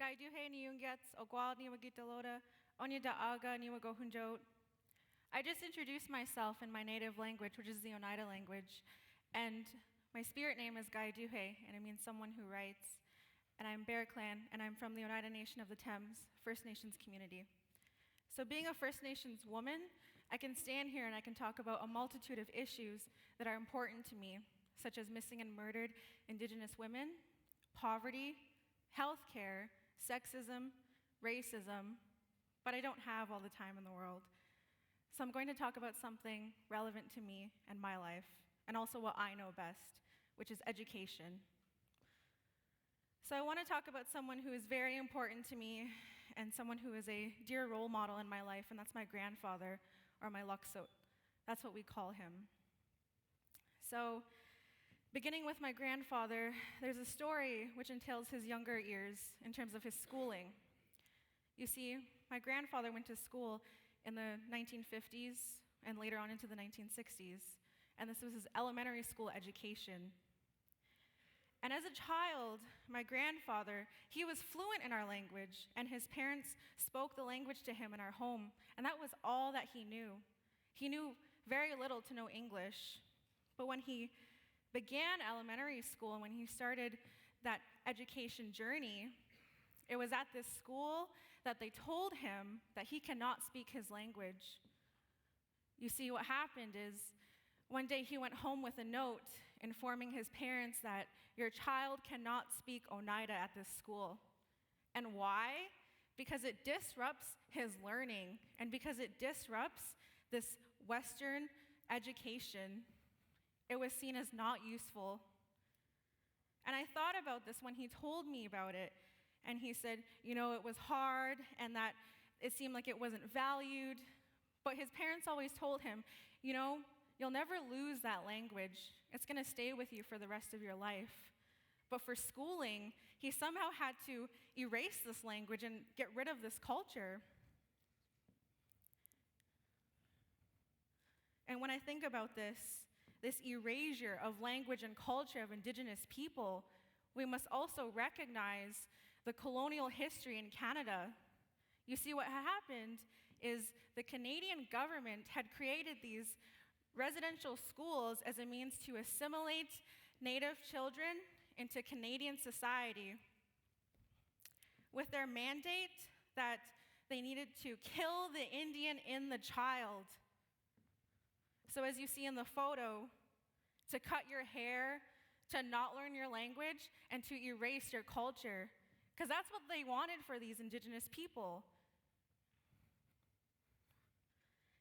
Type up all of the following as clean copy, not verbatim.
Gaiduhe niungets, ogwal niwagitaloda, Oneida aga niwagohunjot. I just introduced myself in my native language, which is the Oneida language, and my spirit name is Gaiduhe, and it means someone who writes. And I'm Bear Clan, and I'm from the Oneida Nation of the Thames First Nations Community. So being a First Nations woman, I can stand here and I can talk about a multitude of issues that are important to me, such as missing and murdered indigenous women, poverty, healthcare, sexism, racism, but I don't have all the time in the world. So I'm going to talk about something relevant to me and my life, and also what I know best, which is education. So I want to talk about someone who is very important to me and someone who is a dear role model in my life, and that's my grandfather, or my Luxot. That's what we call him. So beginning with my grandfather, there's a story which entails his younger years in terms of his schooling. You see, my grandfather went to school in the 1950s and later on into the 1960s, and this was his elementary school education. And as a child, my grandfather, he was fluent in our language, and his parents spoke the language to him in our home, and that was all that he knew. He knew very little to no English, but when he began elementary school and when he started that education journey, it was at this school that they told him that he cannot speak his language. You see, what happened is one day he went home with a note informing his parents that your child cannot speak Oneida at this school. And why? Because it disrupts his learning, and because it disrupts this Western education, it was seen as not useful. And I thought about this when he told me about it, and he said, it was hard and that it seemed like it wasn't valued, but his parents always told him, you'll never lose that language. It's going to stay with you for the rest of your life. But for schooling, he somehow had to erase this language and get rid of this culture. And when I think about this erasure of language and culture of indigenous people, we must also recognize the colonial history in Canada. You see, what happened is the Canadian government had created these residential schools as a means to assimilate Native children into Canadian society, with their mandate that they needed to kill the Indian in the child. So as you see in the photo, to cut your hair, to not learn your language, and to erase your culture, because that's what they wanted for these indigenous people.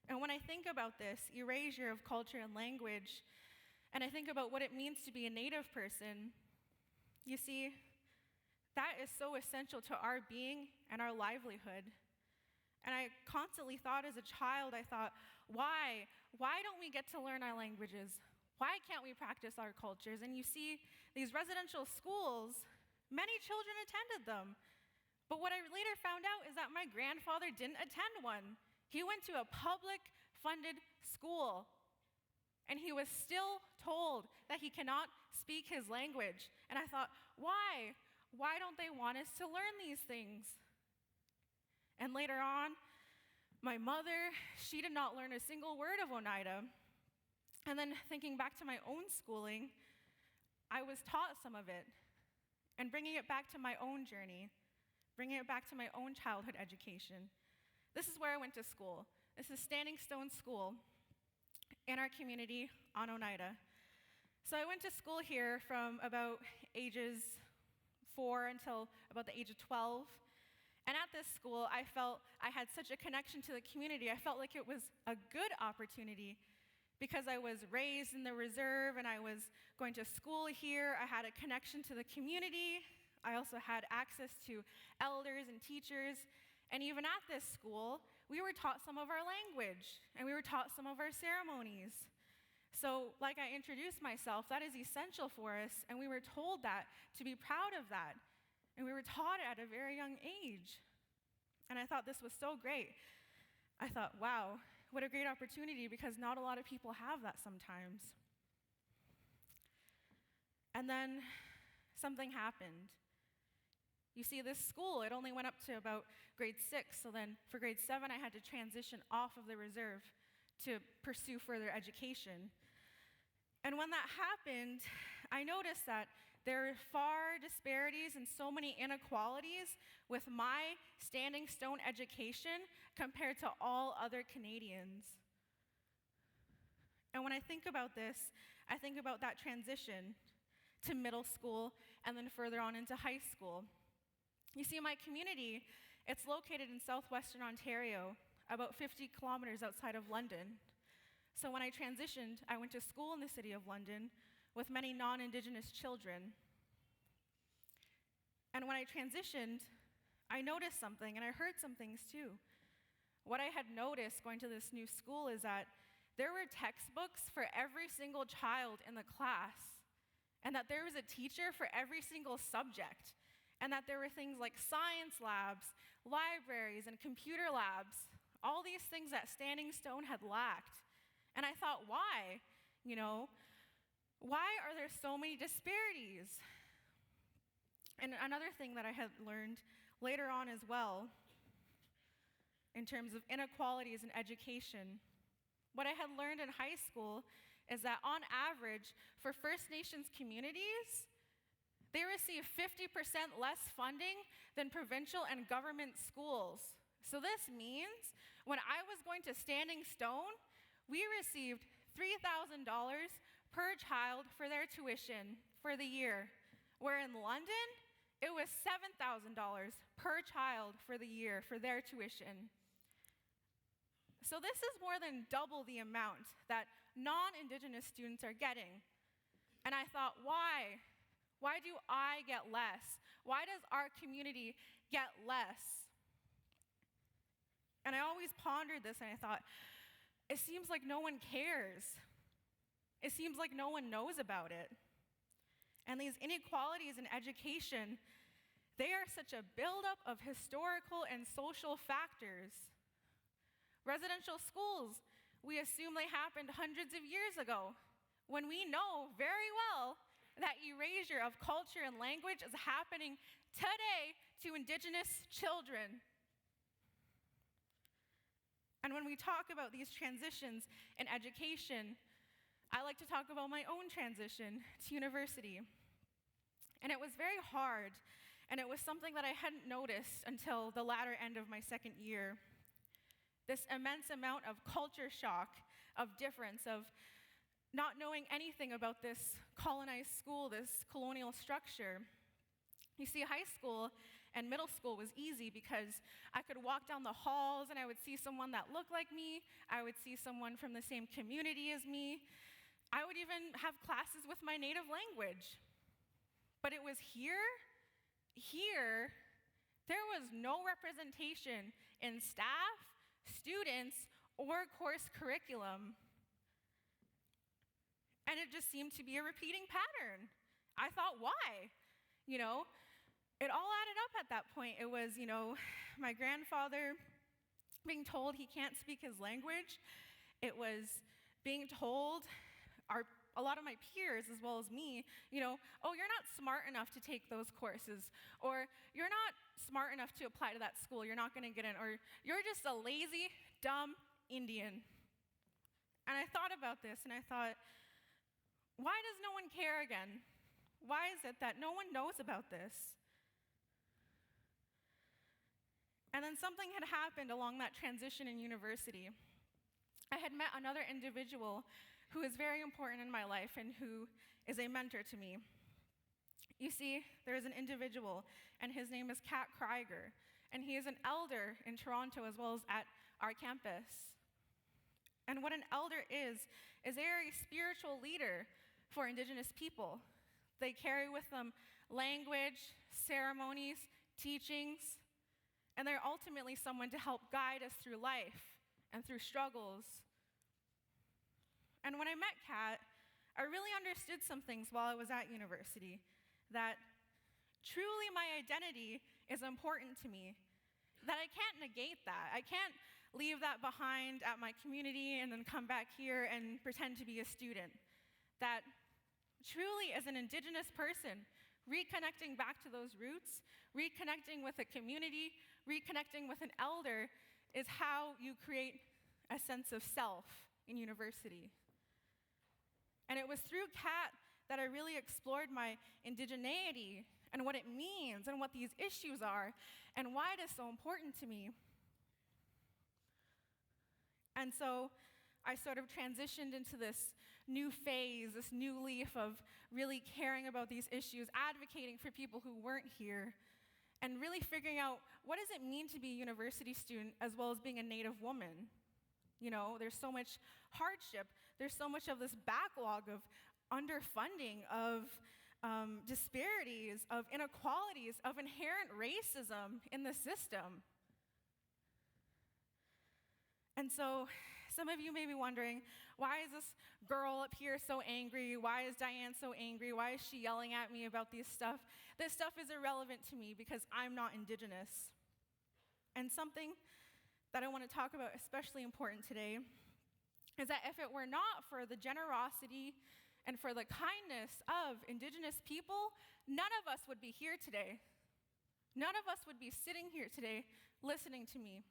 And when I think about this erasure of culture and language, and I think about what it means to be a Native person, you see, that is so essential to our being and our livelihood. And I constantly thought as a child, I thought, why? Why don't we get to learn our languages? Why can't we practice our cultures? And you see, these residential schools, many children attended them. But what I later found out is that my grandfather didn't attend one. He went to a public-funded school, and he was still told that he cannot speak his language. And I thought, why? Why don't they want us to learn these things? And later on, my mother, she did not learn a single word of Oneida. And then thinking back to my own schooling, I was taught some of it. And bringing it back to my own journey, bringing it back to my own childhood education. This is where I went to school. This is Standing Stone School in our community on Oneida. So I went to school here from about ages 4 until about the age of 12. And at this school, I felt I had such a connection to the community. I felt like it was a good opportunity because I was raised in the reserve and I was going to school here. I had a connection to the community. I also had access to elders and teachers. And even at this school, we were taught some of our language, and we were taught some of our ceremonies. So, like I introduced myself, that is essential for us, and we were told that, to be proud of that. And we were taught it at a very young age. And I thought this was so great. I thought, wow, what a great opportunity, because not a lot of people have that sometimes. And then something happened. You see, this school, it only went up to about grade 6, so then for grade 7, I had to transition off of the reserve to pursue further education. And when that happened, I noticed that there are far disparities and so many inequalities with my Standing Stone education compared to all other Canadians. And when I think about this, I think about that transition to middle school and then further on into high school. You see, my community, it's located in southwestern Ontario, about 50 kilometers outside of London. So when I transitioned, I went to school in the city of London with many non-Indigenous children. And when I transitioned, I noticed something, and I heard some things too. What I had noticed going to this new school is that there were textbooks for every single child in the class, and that there was a teacher for every single subject, and that there were things like science labs, libraries, and computer labs, all these things that Standing Stone had lacked. And I thought, why? Why are there so many disparities? And another thing that I had learned later on as well, in terms of inequalities in education, what I had learned in high school is that on average, for First Nations communities, they receive 50% less funding than provincial and government schools. So this means when I was going to Standing Stone, we received $3,000 per child for their tuition for the year, where in London, it was $7,000 per child for the year for their tuition. So this is more than double the amount that non-Indigenous students are getting. And I thought, why? Why do I get less? Why does our community get less? And I always pondered this, and I thought, it seems like no one cares. It seems like no one knows about it. And these inequalities in education, they are such a buildup of historical and social factors. Residential schools, we assume they happened hundreds of years ago, when we know very well that erasure of culture and language is happening today to Indigenous children. And when we talk about these transitions in education, I like to talk about my own transition to university. And it was very hard, and it was something that I hadn't noticed until the latter end of my second year. This immense amount of culture shock, of difference, of not knowing anything about this colonized school, this colonial structure. You see, high school and middle school was easy because I could walk down the halls and I would see someone that looked like me. I would see someone from the same community as me. I would even have classes with my native language. But it was here, there was no representation in staff, students, or course curriculum. And it just seemed to be a repeating pattern. I thought, why? It all added up at that point. It was, my grandfather being told he can't speak his language. It was being told, a lot of my peers, as well as me, oh, you're not smart enough to take those courses, or you're not smart enough to apply to that school, you're not going to get in, or you're just a lazy, dumb Indian. And I thought about this, and I thought, why does no one care again? Why is it that no one knows about this? And then something had happened along that transition in university. I had met another individual who is very important in my life and who is a mentor to me. You see, there is an individual, and his name is Kat Krieger, and he is an elder in Toronto as well as at our campus. And what an elder is they are a spiritual leader for Indigenous people. They carry with them language, ceremonies, teachings, and they're ultimately someone to help guide us through life and through struggles. And when I met Kat, I really understood some things while I was at university, that truly my identity is important to me, that I can't negate that. I can't leave that behind at my community and then come back here and pretend to be a student. That truly, as an Indigenous person, Reconnecting back to those roots, reconnecting with a community, reconnecting with an elder is how you create a sense of self in university. And it was through CAT that I really explored my indigeneity and what it means and what these issues are and why it is so important to me. And so I sort of transitioned into this new phase, this new leaf of really caring about these issues, advocating for people who weren't here, and really figuring out what does it mean to be a university student as well as being a Native woman. You know, there's so much hardship. There's so much of this backlog of underfunding, of disparities, of inequalities, of inherent racism in the system. And so some of you may be wondering, why is this girl up here so angry? Why is Diane so angry? Why is she yelling at me about this stuff? This stuff is irrelevant to me because I'm not Indigenous. And something that I want to talk about, especially important today, is that if it were not for the generosity and for the kindness of Indigenous people, none of us would be here today. None of us would be sitting here today listening to me.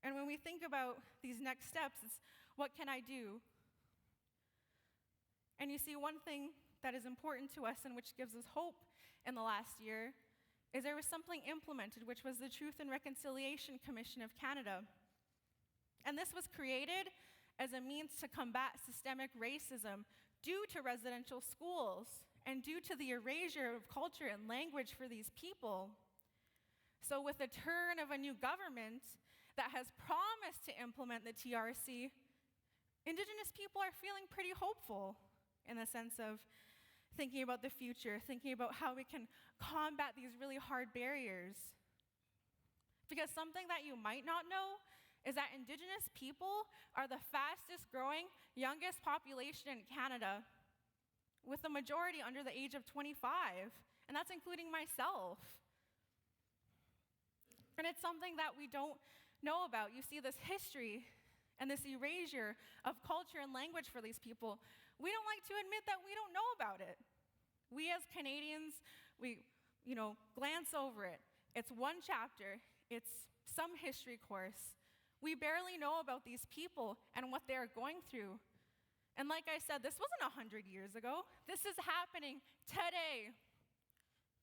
And when we think about these next steps, it's what can I do? And you see, one thing that is important to us and which gives us hope in the last year is there was something implemented, which was the Truth and Reconciliation Commission of Canada. And this was created as a means to combat systemic racism due to residential schools and due to the erasure of culture and language for these people. So with the turn of a new government that has promised to implement the TRC, Indigenous people are feeling pretty hopeful in the sense of thinking about the future, thinking about how we can combat these really hard barriers. Because something that you might not know is that Indigenous people are the fastest growing, youngest population in Canada, with the majority under the age of 25, and that's including myself. And it's something that we don't know about. You see this history and this erasure of culture and language for these people. We don't like to admit that we don't know about it. We as Canadians, we glance over it. It's one chapter. It's some history course. We barely know about these people and what they're going through. And like I said, this wasn't 100 years ago. This is happening today.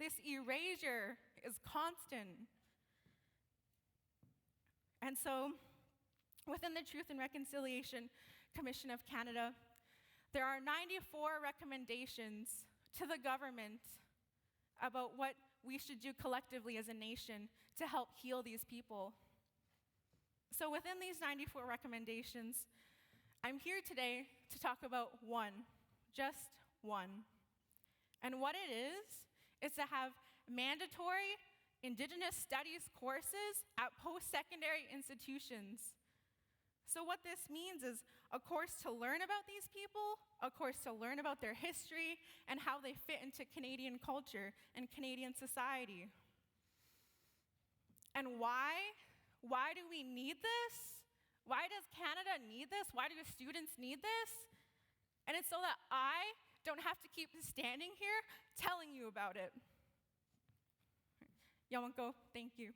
This erasure is constant. And so, within the Truth and Reconciliation Commission of Canada, there are 94 recommendations to the government about what we should do collectively as a nation to help heal these people. So within these 94 recommendations, I'm here today to talk about one, just one. And what it is to have mandatory Indigenous studies courses at post-secondary institutions. So what this means is a course to learn about these people, a course to learn about their history and how they fit into Canadian culture and Canadian society. And why? Why do we need this? Why does Canada need this? Why do students need this? And it's so that I don't have to keep standing here telling you about it. Yawanko, thank you.